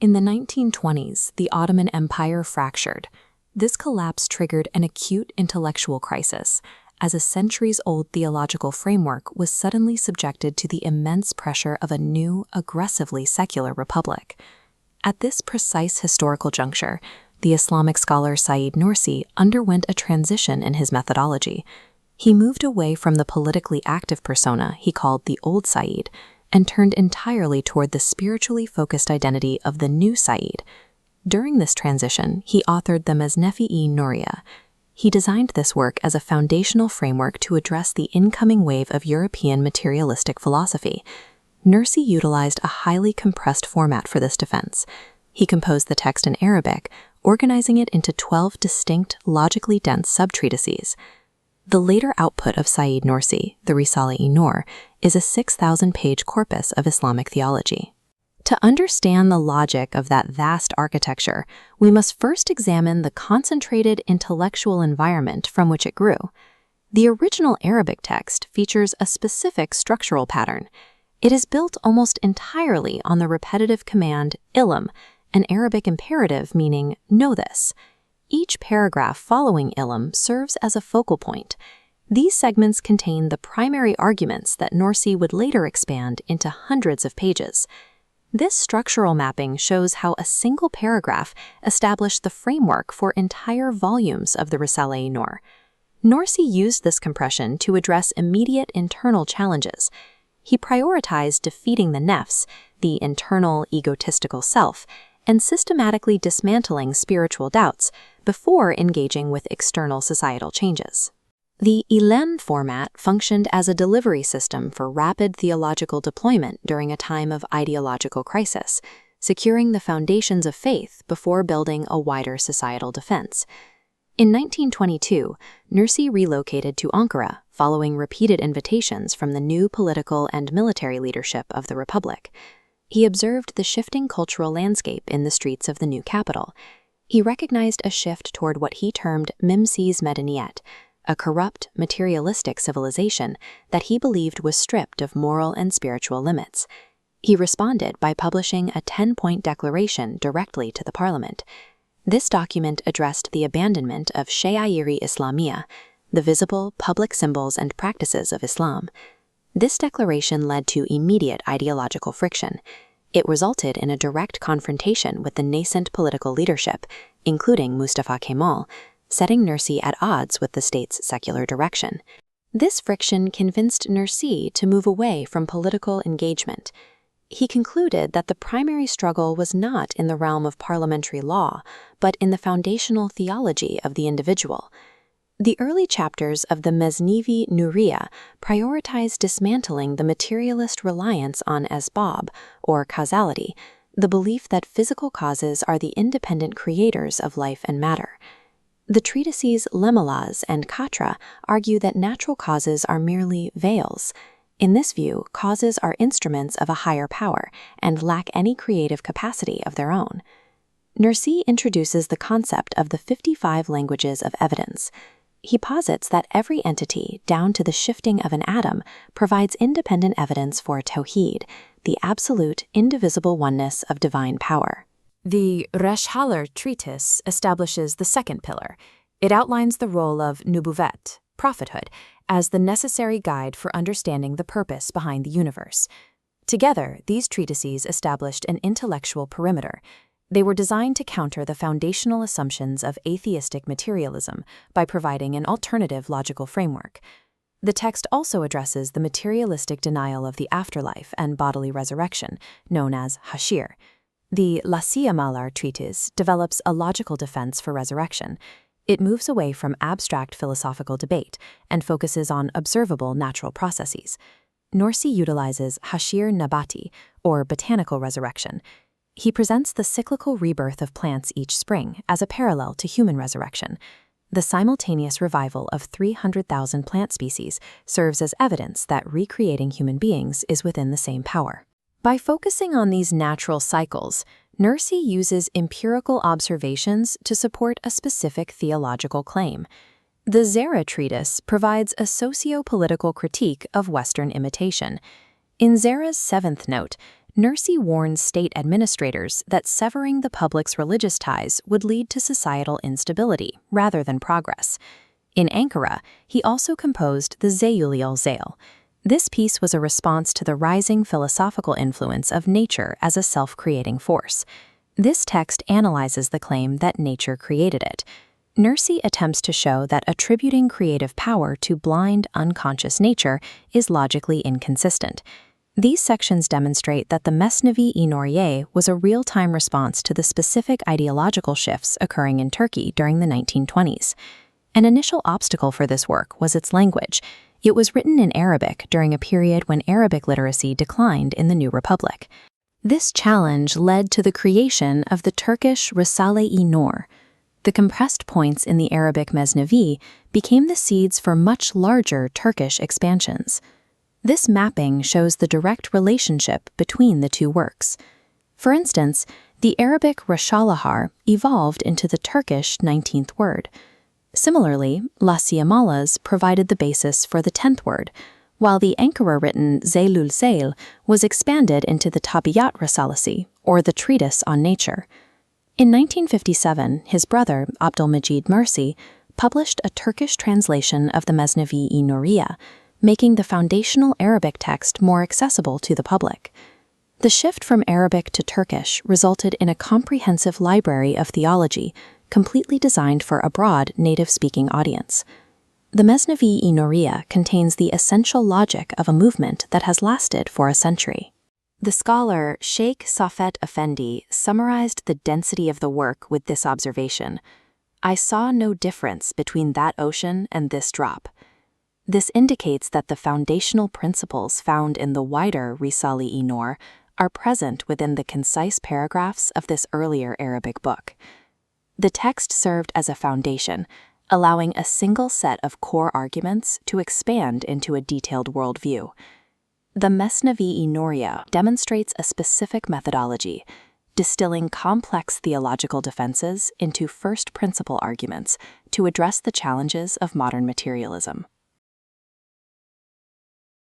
In the 1920s, the Ottoman Empire fractured. This collapse triggered an acute intellectual crisis, as a centuries-old theological framework was suddenly subjected to the immense pressure of a new, aggressively secular republic. At this precise historical juncture, the Islamic scholar Said Nursi underwent a transition in his methodology. He moved away from the politically active persona he called the Old Said and turned entirely toward the spiritually focused identity of the new Said. During this transition, he authored the Mesnevi-i Nuriye. He designed this work as a foundational framework to address the incoming wave of European materialistic philosophy. Nursi utilized a highly compressed format for this defense. He composed the text in Arabic, organizing it into 12 distinct, logically dense subtreatises. The later output of Said Nursi, the Risale-i Nur, is a 6,000-page corpus of Islamic theology. To understand the logic of that vast architecture, we must first examine the concentrated intellectual environment from which it grew. The original Arabic text features a specific structural pattern. It is built almost entirely on the repetitive command ilm, an Arabic imperative meaning know this. Each paragraph following ilm serves as a focal point. These segments contain the primary arguments that Nursi would later expand into hundreds of pages. This structural mapping shows how a single paragraph established the framework for entire volumes of the Risale-i Nur. Nursi used this compression to address immediate internal challenges. He prioritized defeating the nefs, the internal egotistical self, and systematically dismantling spiritual doubts before engaging with external societal changes. The ilm format functioned as a delivery system for rapid theological deployment during a time of ideological crisis, securing the foundations of faith before building a wider societal defense. In 1922, Nursi relocated to Ankara following repeated invitations from the new political and military leadership of the Republic. He observed the shifting cultural landscape in the streets of the new capital. He recognized a shift toward what he termed Mimsi's Medeniyet, a corrupt, materialistic civilization that he believed was stripped of moral and spiritual limits. He responded by publishing a 10-point declaration directly to the parliament. This document addressed the abandonment of Shayairi Islamiyya, the visible public symbols and practices of Islam. This declaration led to immediate ideological friction. It resulted in a direct confrontation with the nascent political leadership, including Mustafa Kemal, setting Nursi at odds with the state's secular direction. This friction convinced Nursi to move away from political engagement. He concluded that the primary struggle was not in the realm of parliamentary law, but in the foundational theology of the individual. The early chapters of the Mesnevi-i Nuriye prioritize dismantling the materialist reliance on asbab, or causality, the belief that physical causes are the independent creators of life and matter. The treatises Lemalaz and Katra argue that natural causes are merely veils. In this view, causes are instruments of a higher power and lack any creative capacity of their own. Nursi introduces the concept of the 55 languages of evidence. He posits that every entity, down to the shifting of an atom, provides independent evidence for Tawhid, the absolute, indivisible oneness of divine power. The Risale treatise establishes the second pillar. It outlines the role of nubuwwat, prophethood, as the necessary guide for understanding the purpose behind the universe. Together, these treatises established an intellectual perimeter. They were designed to counter the foundational assumptions of atheistic materialism by providing an alternative logical framework. The text also addresses the materialistic denial of the afterlife and bodily resurrection, known as hashir. The Lasiyamalar treatise develops a logical defense for resurrection. It moves away from abstract philosophical debate and focuses on observable natural processes. Nursi utilizes hashir nabati, or botanical resurrection. He presents the cyclical rebirth of plants each spring as a parallel to human resurrection. The simultaneous revival of 300,000 plant species serves as evidence that recreating human beings is within the same power. By focusing on these natural cycles, Nursi uses empirical observations to support a specific theological claim. The Zera treatise provides a socio-political critique of Western imitation. In Zera's seventh note, Nuriye warns state administrators that severing the public's religious ties would lead to societal instability rather than progress. In Ankara, he also composed the Zeyul-i-Zeil. This piece was a response to the rising philosophical influence of nature as a self-creating force. This text analyzes the claim that nature created it. Nuriye attempts to show that attributing creative power to blind, unconscious nature is logically inconsistent. These sections demonstrate that the Mesnevi-i Nuriye was a real-time response to the specific ideological shifts occurring in Turkey during the 1920s. An initial obstacle for this work was its language. It was written in Arabic during a period when Arabic literacy declined in the new republic. This challenge led to the creation of the Turkish Risale-i Nur. The compressed points in the Arabic Mesnevi became the seeds for much larger Turkish expansions. This mapping shows the direct relationship between the two works. For instance, the Arabic Risale-i evolved into the Turkish 19th word. Similarly, Lasiyamalas provided the basis for the 10th word, while the Ankara-written Zeyul-i-Zeil was expanded into the Tabiyat Risalesi, or the Treatise on Nature. In 1957, his brother, Abdülmecid Mursi, published a Turkish translation of the Mesnevi-i Nuriye, making the foundational Arabic text more accessible to the public. The shift from Arabic to Turkish resulted in a comprehensive library of theology, completely designed for a broad native-speaking audience. The Mesnevi-i Nuriye contains the essential logic of a movement that has lasted for a century. The scholar Sheikh Safet Effendi summarized the density of the work with this observation: "I saw no difference between that ocean and this drop." This indicates that the foundational principles found in the wider Risale-i Nur are present within the concise paragraphs of this earlier Arabic book. The text served as a foundation, allowing a single set of core arguments to expand into a detailed worldview. The Mesnevi-i Nuriye demonstrates a specific methodology, distilling complex theological defenses into first principle arguments to address the challenges of modern materialism.